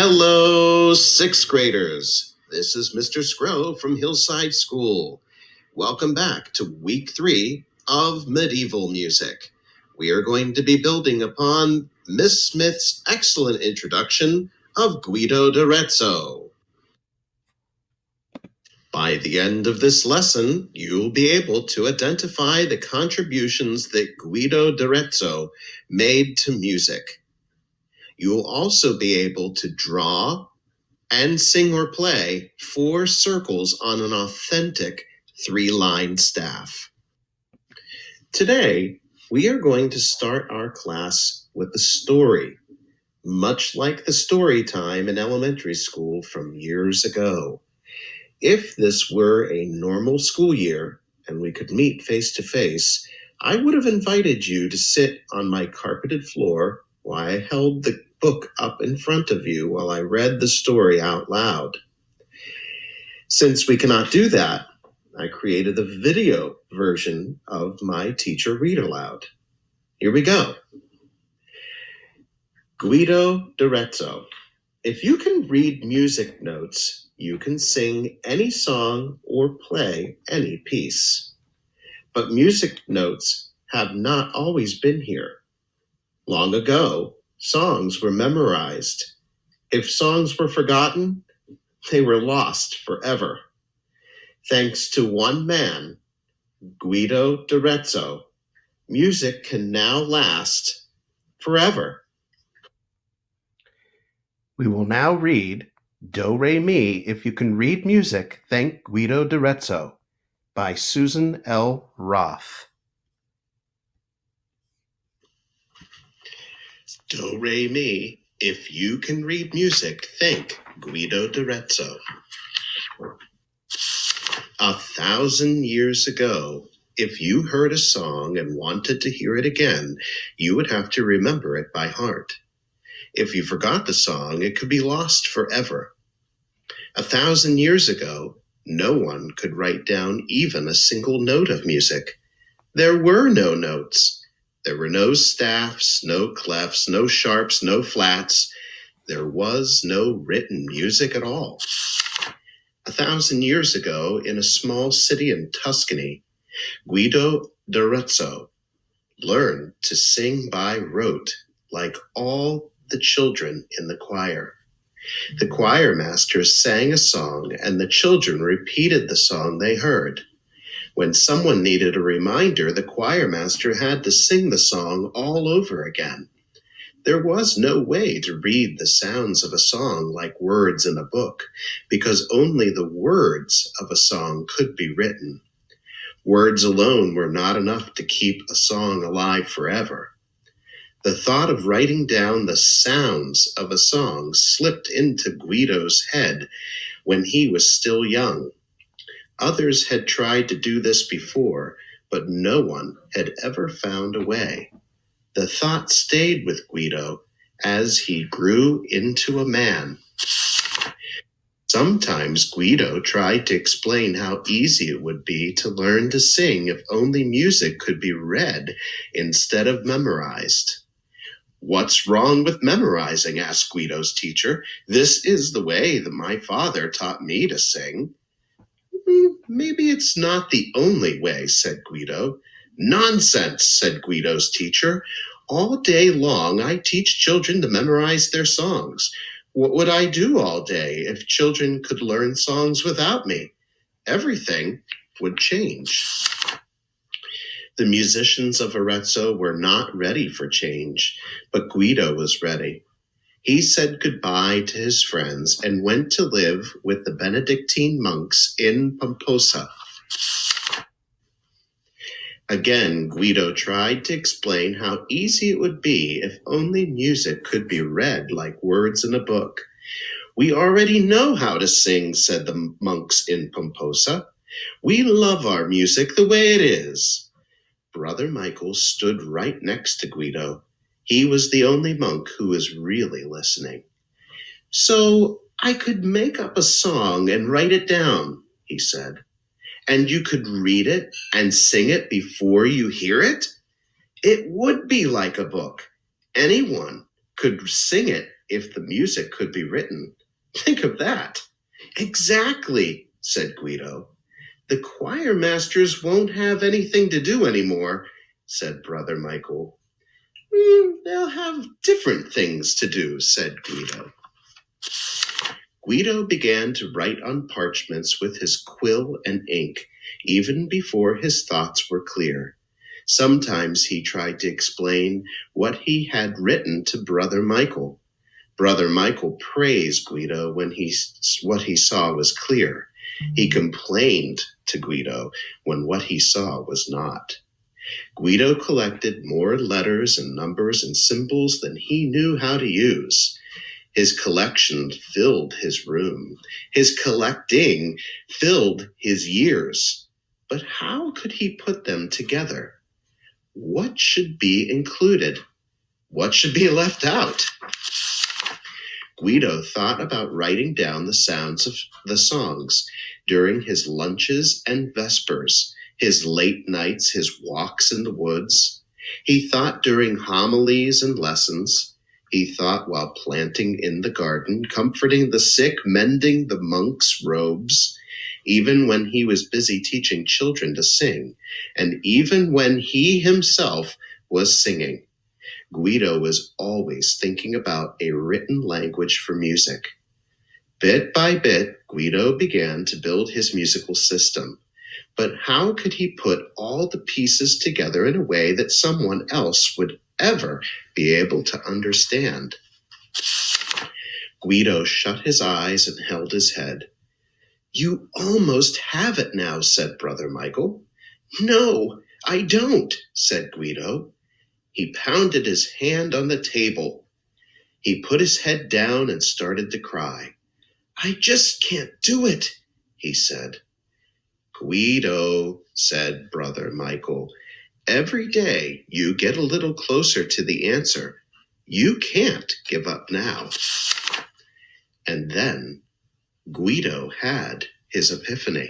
Hello, sixth graders. This is Mr. Scrow from Hillside School. Welcome back to week 3 of medieval music. We are going to be building upon Miss Smith's excellent introduction of Guido d'Arezzo. By the end of this lesson, you'll be able to identify the contributions that Guido d'Arezzo made to music. You'll also be able to draw and sing or play 4 circles on an authentic 3-line staff. Today, we are going to start our class with a story, much like the story time in elementary school from years ago. If this were a normal school year and we could meet face to face, I would have invited you to sit on my carpeted floor while I held the book up in front of you while I read the story out loud. Since we cannot do that, I created the video version of my teacher read aloud. Here we go. Guido d'Arezzo. If you can read music notes, you can sing any song or play any piece. But music notes have not always been here. Long ago, songs were memorized. If songs were forgotten, they were lost forever. Thanks to one man, Guido d'Arezzo, music can now last forever. We will now read Do Re Mi If You Can Read Music, Thank Guido d'Arezzo by Susan L. Roth. Do Re Mi If You Can Read Music, Thank Guido d'Arezzo. 1,000 years ago, if you heard a song and wanted to hear it again, you would have to remember it by heart. If you forgot the song, it could be lost forever. 1,000 years ago, no one could write down even a single note of music. There were no notes. There were no staffs, no clefs, no sharps, no flats. There was no written music at all. 1,000 years ago, in a small city in Tuscany, Guido d'Arezzo learned to sing by rote like all the children in the choir. The choir master sang a song, and the children repeated the song they heard. When someone needed a reminder, the choir master had to sing the song all over again. There was no way to read the sounds of a song like words in a book, because only the words of a song could be written. Words alone were not enough to keep a song alive forever. The thought of writing down the sounds of a song slipped into Guido's head when he was still young. Others had tried to do this before, but no one had ever found a way. The thought stayed with Guido as he grew into a man. Sometimes Guido tried to explain how easy it would be to learn to sing if only music could be read instead of memorized. "What's wrong with memorizing?" asked Guido's teacher. "This is the way that my father taught me to sing." "Maybe it's not the only way," said Guido. "Nonsense," said Guido's teacher. "All day long I teach children to memorize their songs. What would I do all day if children could learn songs without me? Everything would change." The musicians of Arezzo were not ready for change, but Guido was ready. He said goodbye to his friends and went to live with the Benedictine monks in Pomposa. Again, Guido tried to explain how easy it would be if only music could be read like words in a book. "We already know how to sing," said the monks in Pomposa. "We love our music the way it is." Brother Michael stood right next to Guido. He was the only monk who was really listening. "So I could make up a song and write it down," he said. "And you could read it and sing it before you hear it? It would be like a book. Anyone could sing it if the music could be written. Think of that. Exactly, said Guido. The choir masters won't have anything to do anymore, said Brother Michael. They'll have different things to do, said Guido. Guido began to write on parchments with his quill and ink, even before his thoughts were clear. Sometimes he tried to explain what he had written to Brother Michael. Brother Michael praised Guido when what he saw was clear. He complained to Guido when what he saw was not. Guido collected more letters and numbers and symbols than he knew how to use. His collection filled his room. His collecting filled his years. But how could he put them together? What should be included? What should be left out? Guido thought about writing down the sounds of the songs during his lunches and vespers, his late nights, his walks in the woods. He thought during homilies and lessons. He thought while planting in the garden, comforting the sick, mending the monks' robes, even when he was busy teaching children to sing, and even when he himself was singing. Guido was always thinking about a written language for music. Bit by bit, Guido began to build his musical system. But how could he put all the pieces together in a way that someone else would ever be able to understand? Guido shut his eyes and held his head. You almost have it now, said Brother Michael. No, I don't, said Guido. He pounded his hand on the table. He put his head down and started to cry. I just can't do it, he said. Guido, said Brother Michael, every day you get a little closer to the answer. You can't give up now. And then Guido had his epiphany.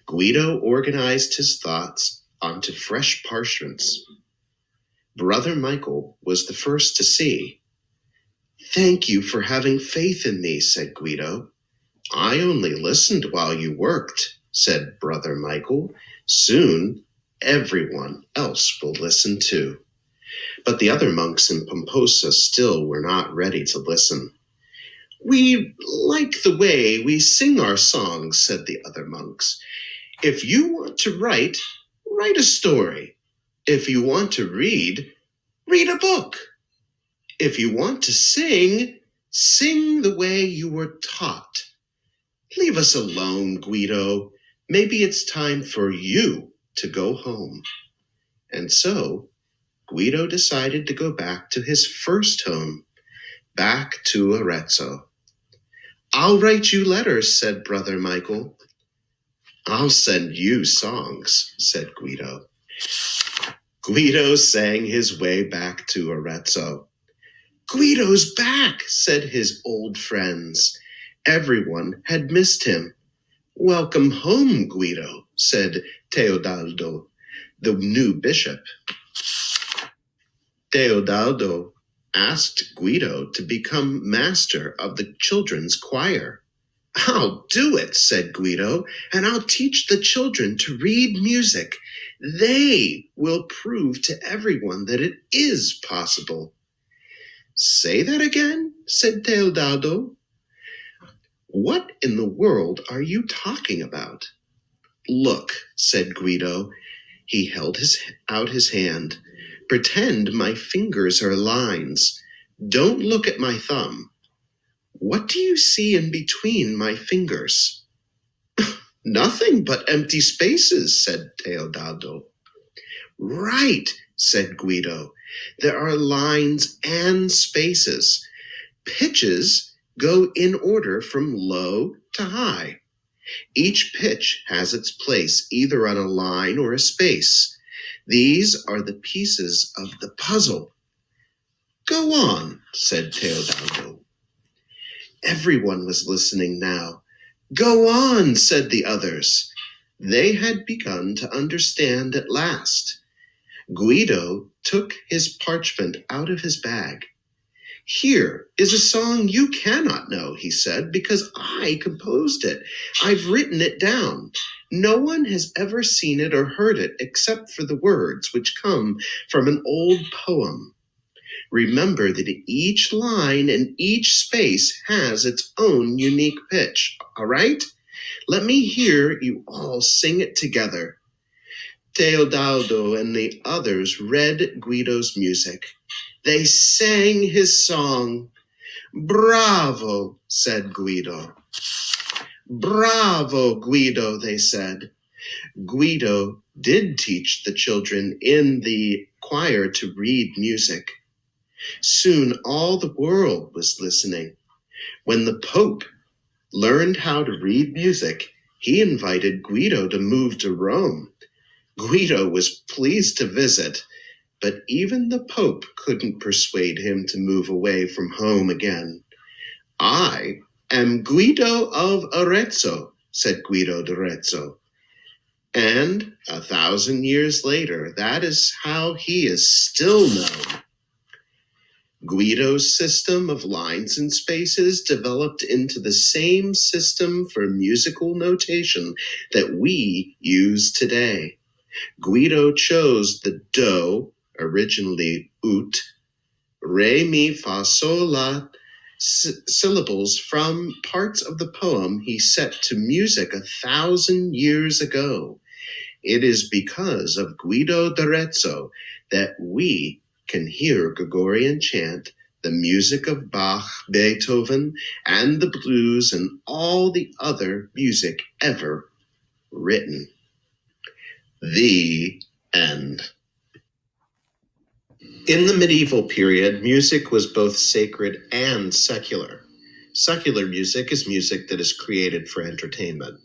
Guido organized his thoughts onto fresh parchments. Brother Michael was the first to see. Thank you for having faith in me, said Guido. I only listened while you worked, said Brother Michael. Soon everyone else will listen too. But the other monks in Pomposa still were not ready to listen. We like the way we sing our songs, said the other monks. If you want to write a story. If you want to read a book. If you want to sing the way you were taught. Leave us alone, Guido. Maybe it's time for you to go home. And so Guido decided to go back to his first home, back to Arezzo. I'll write you letters, said Brother Michael. I'll send you songs, said Guido. Guido sang his way back to Arezzo. Guido's back, said his old friends. Everyone had missed him. Welcome home, Guido, said Teodaldo, the new bishop. Teodaldo asked Guido to become master of the children's choir. I'll do it, said Guido, and I'll teach the children to read music. They will prove to everyone that it is possible. Say that again, said Teodaldo. What in the world are you talking about? Look, said Guido. He held out his hand. Pretend my fingers are lines. Don't look at my thumb. What do you see in between my fingers? Nothing but empty spaces, said Teodaldo. Right, said Guido. There are lines and spaces. Pitches go in order from low to high. Each pitch has its place either on a line or a space. These are the pieces of the puzzle. Go on, said Teodaldo. Everyone was listening now. Go on, said the others. They had begun to understand at last. Guido took his parchment out of his bag. "Here is a song you cannot know," he said, "because I composed it. I've written it down. No one has ever seen it or heard it except for the words which come from an old poem. Remember that each line and each space has its own unique pitch, all right? Let me hear you all sing it together." Teobaldo and the others read Guido's music. They sang his song. "Bravo," said Guido. "Bravo, Guido," they said. Guido did teach the children in the choir to read music. Soon all the world was listening. When the Pope learned how to read music, he invited Guido to move to Rome. Guido was pleased to visit, but even the Pope couldn't persuade him to move away from home again. "I am Guido of Arezzo," said Guido d'Arezzo. And 1,000 years later, that is how he is still known. Guido's system of lines and spaces developed into the same system for musical notation that we use today. Guido chose the do, originally ut, re, mi, fa, sol, la, syllables from parts of the poem he set to music 1,000 years ago. It is because of Guido d'Arezzo that we can hear Gregorian chant, the music of Bach, Beethoven, and the blues, and all the other music ever written. The end. In the medieval period, music was both sacred and secular. Secular music is music that is created for entertainment.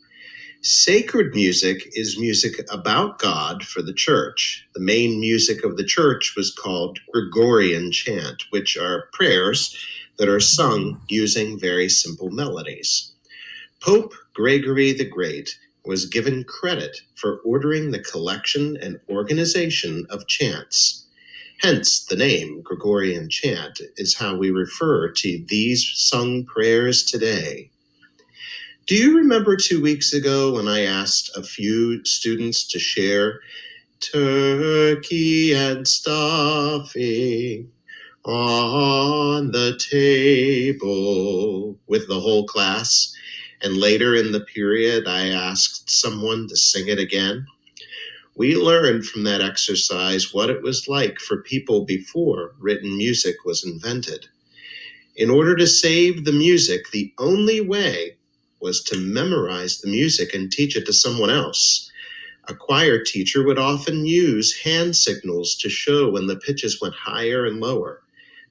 Sacred music is music about God for the church. The main music of the church was called Gregorian chant, which are prayers that are sung using very simple melodies. Pope Gregory the Great was given credit for ordering the collection and organization of chants. Hence, the name Gregorian chant is how we refer to these sung prayers today. Do you remember 2 weeks ago when I asked a few students to share turkey and stuffing on the table with the whole class? And later in the period, I asked someone to sing it again. We learned from that exercise what it was like for people before written music was invented. In order to save the music, the only way was to memorize the music and teach it to someone else. A choir teacher would often use hand signals to show when the pitches went higher and lower.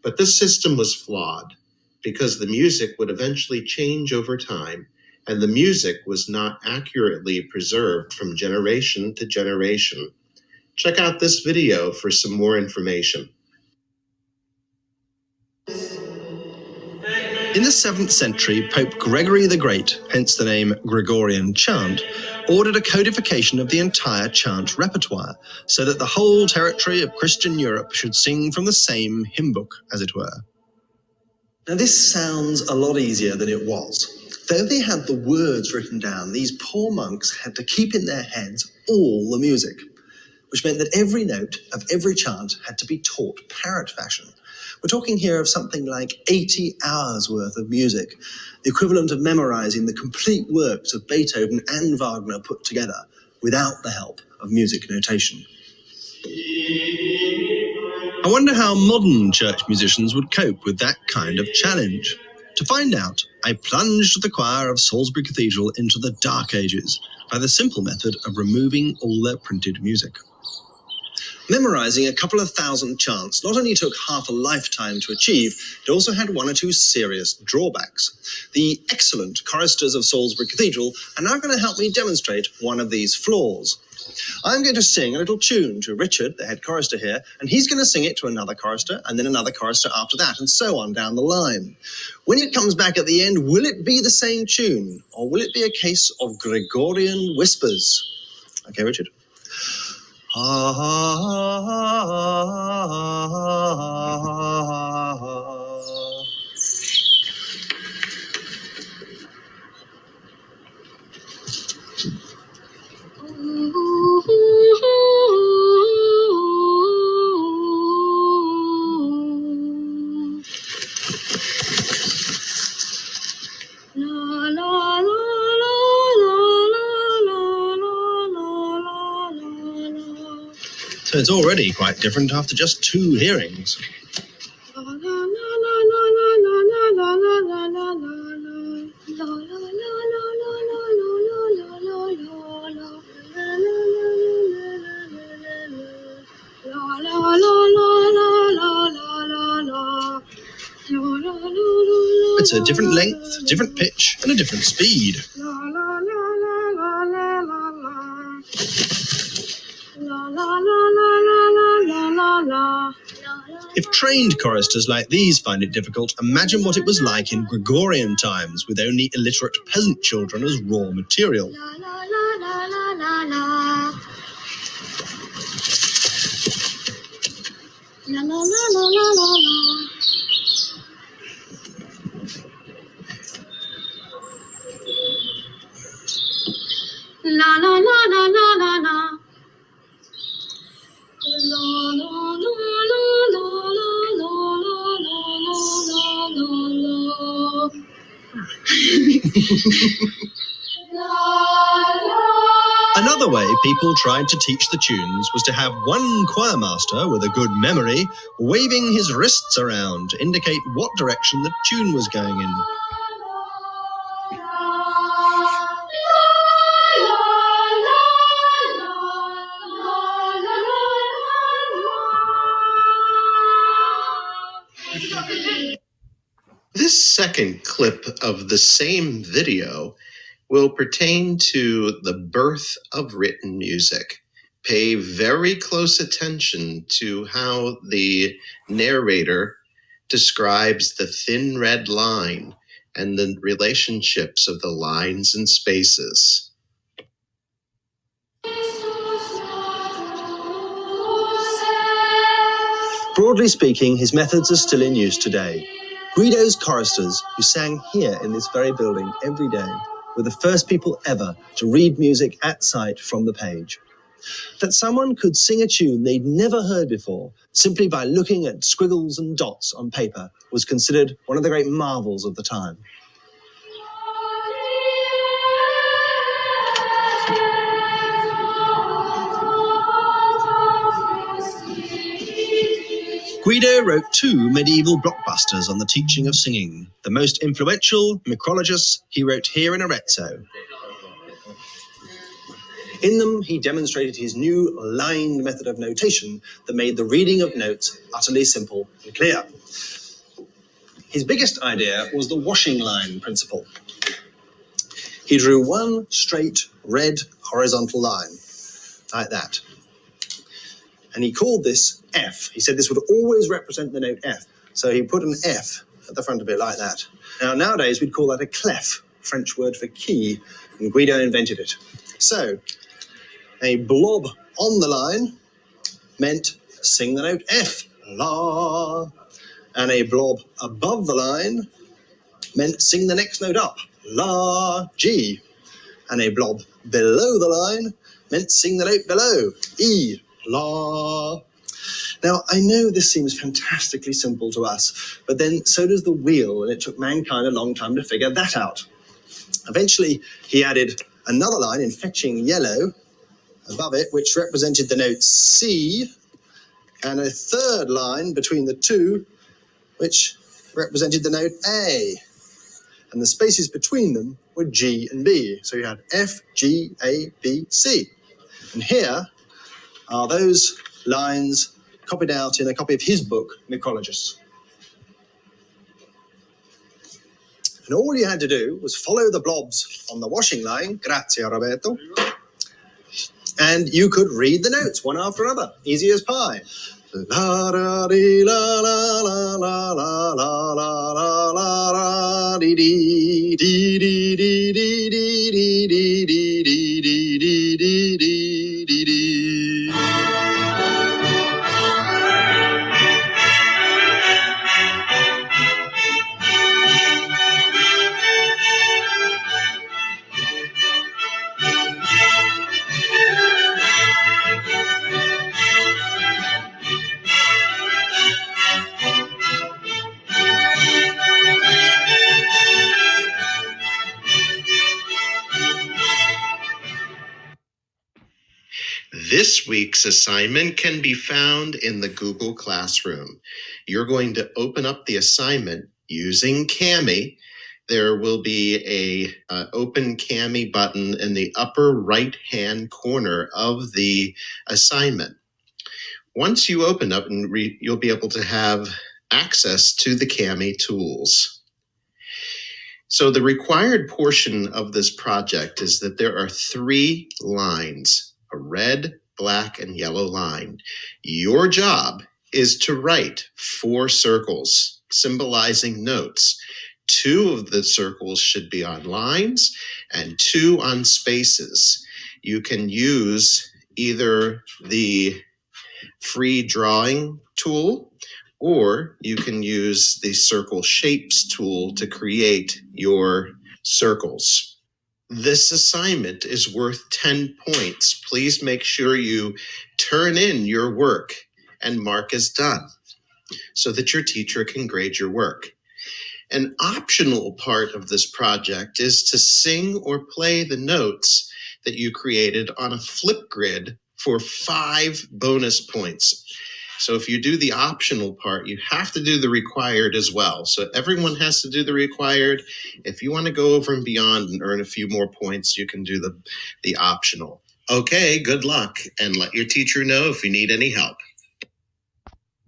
But this system was flawed because the music would eventually change over time, and the music was not accurately preserved from generation to generation. Check out this video for some more information. In the 7th century, Pope Gregory the Great, hence the name Gregorian chant, ordered a codification of the entire chant repertoire so that the whole territory of Christian Europe should sing from the same hymn book, as it were. Now this sounds a lot easier than it was. Though they had the words written down, these poor monks had to keep in their heads all the music, which meant that every note of every chant had to be taught parrot fashion. We're talking here of something like 80 hours worth of music, the equivalent of memorizing the complete works of Beethoven and Wagner put together without the help of music notation. I wonder how modern church musicians would cope with that kind of challenge. To find out, I plunged the choir of Salisbury Cathedral into the Dark Ages by the simple method of removing all their printed music. Memorizing a couple of thousand chants not only took half a lifetime to achieve, it also had one or two serious drawbacks. The excellent choristers of Salisbury Cathedral are now going to help me demonstrate one of these flaws. I'm going to sing a little tune to Richard, the head chorister here, and he's going to sing it to another chorister, and then another chorister after that, and so on down the line. When it comes back at the end, will it be the same tune, or will it be a case of Gregorian whispers? Okay, Richard? So it's already quite different after just 2 hearings. It's a different length, different pitch, and a different speed. If trained choristers like these find it difficult, imagine what it was like in Gregorian times with only illiterate peasant children as raw material. Another way people tried to teach the tunes was to have one choir master with a good memory waving his wrists around to indicate what direction the tune was going in. This second clip of the same video will pertain to the birth of written music. Pay very close attention to how the narrator describes the thin red line and the relationships of the lines and spaces. Broadly speaking, his methods are still in use today. Guido's choristers, who sang here in this very building every day, were the first people ever to read music at sight from the page. That someone could sing a tune they'd never heard before simply by looking at squiggles and dots on paper was considered one of the great marvels of the time. Guido wrote 2 medieval blockbusters on the teaching of singing. The most influential, Micrologus, he wrote here in Arezzo. In them, he demonstrated his new lined method of notation that made the reading of notes utterly simple and clear. His biggest idea was the washing line principle. He drew one straight red horizontal line, like that. And he called this F. He said this would always represent the note F. So he put an F at the front of it like that. Now, nowadays, we'd call that a clef, French word for key, and Guido invented it. So, a blob on the line meant sing the note F, la. And a blob above the line meant sing the next note up, la, G. And a blob below the line meant sing the note below, E, la. Now, I know this seems fantastically simple to us, but then so does the wheel, and it took mankind a long time to figure that out. Eventually, he added another line in fetching yellow above it, which represented the note C, and a third line between the two, which represented the note A. And the spaces between them were G and B. So you had F, G, A, B, C. And here are those lines copied out in a copy of his book, Micrologus. And all you had to do was follow the blobs on the washing line, grazie Roberto, and you could read the notes one after another, easy as pie. La da dee la la la la la la la la la la dee dee dee dee dee dee dee dee dee dee dee dee dee dee dee. This week's assignment can be found in the Google Classroom. You're going to open up the assignment using Kami. There will be a open Kami button in the upper right-hand corner of the assignment. Once you open up and you'll be able to have access to the Kami tools. So the required portion of this project is that there are 3 lines, a red, black, and yellow line. Your job is to write 4 circles symbolizing notes. 2 of the circles should be on lines and 2 on spaces. You can use either the free drawing tool, or you can use the circle shapes tool to create your circles. This assignment is worth 10 points. Please make sure you turn in your work and mark as done so that your teacher can grade your work. An optional part of this project is to sing or play the notes that you created on a flip grid for 5 bonus points. So if you do the optional part, you have to do the required as well. So everyone has to do the required. If you want to go over and beyond and earn a few more points, you can do the optional. Okay, good luck, and let your teacher know if you need any help.